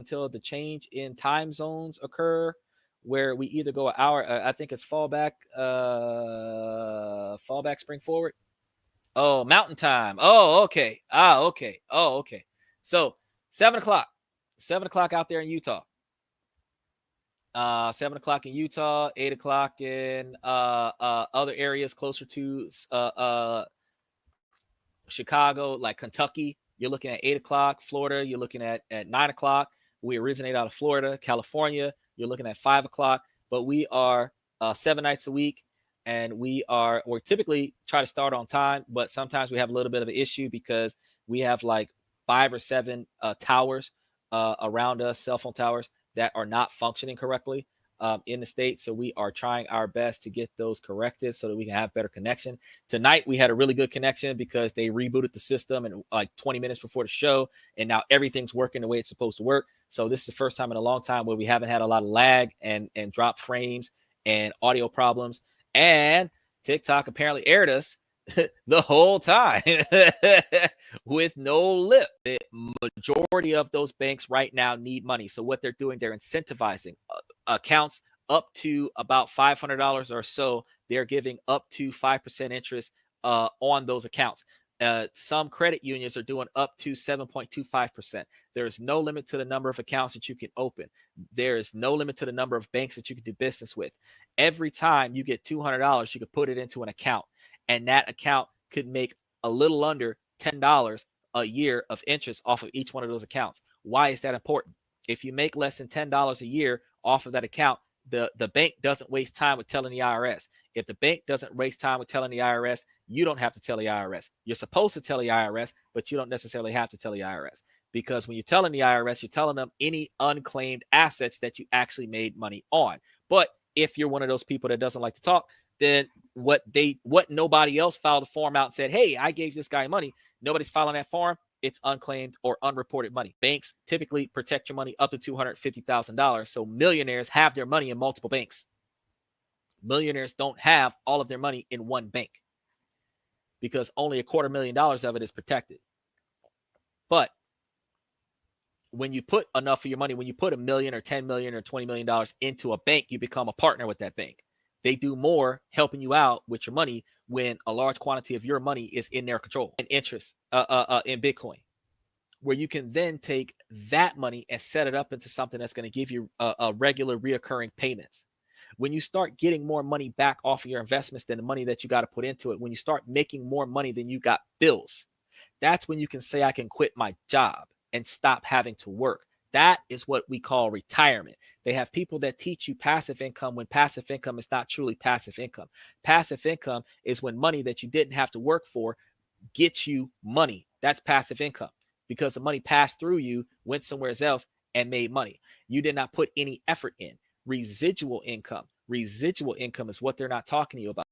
until the change in time zones occur, where we either go an hour. I think it's fallback, spring forward. Oh, mountain time. Oh, okay. Okay. Oh, okay. So 7 o'clock out there in Utah. 7 o'clock in Utah, 8 o'clock in other areas closer to Chicago, like Kentucky. You're looking at 8 o'clock. Florida, you're looking at 9 o'clock. We originate out of Florida. California, you're looking at 5 o'clock. But we are 7 nights a week, and we're typically try to start on time, but sometimes we have a little bit of an issue because we have like 5 or 7 towers around us, cell phone towers, that are not functioning correctly in the state. So we are trying our best to get those corrected so that we can have better connection. Tonight, we had a really good connection because they rebooted the system and like 20 minutes before the show, and now everything's working the way it's supposed to work. So this is the first time in a long time where we haven't had a lot of lag and drop frames and audio problems. And TikTok apparently aired us the whole time with no lip. The majority of those banks right now need money. So what they're doing, they're incentivizing accounts up to about $500 or so. They're giving up to 5% interest on those accounts. Some credit unions are doing up to 7.25%. There is no limit to the number of accounts that you can open. There is no limit to the number of banks that you can do business with. Every time you get $200, you could put it into an account, and that account could make a little under $10 a year of interest off of each one of those accounts. Why is that important? If you make less than $10 a year off of that account, the bank doesn't waste time with telling the IRS. If the bank doesn't waste time with telling the IRS, you don't have to tell the IRS. You're supposed to tell the IRS, but you don't necessarily have to tell the IRS, because when you're telling the IRS, you're telling them any unclaimed assets that you actually made money on. But if you're one of those people that doesn't like to talk, then what nobody else filed a form out and said, hey, I gave this guy money. Nobody's filing that form. It's unclaimed or unreported money. Banks typically protect your money up to $250,000. So millionaires have their money in multiple banks. Millionaires don't have all of their money in one bank because only $250,000 of it is protected. But when you put enough of your money, when you put $1 million or $10 million or $20 million into a bank, you become a partner with that bank. They do more helping you out with your money when a large quantity of your money is in their control and interest in Bitcoin, where you can then take that money and set it up into something that's going to give you a regular reoccurring payments. When you start getting more money back off of your investments than the money that you got to put into it, when you start making more money than you got bills, that's when you can say, I can quit my job and stop having to work. That is what we call retirement. They have people that teach you passive income when passive income is not truly passive income. Passive income is when money that you didn't have to work for gets you money. That's passive income because the money passed through you, went somewhere else, and made money. You did not put any effort in. Residual income is what they're not talking to you about.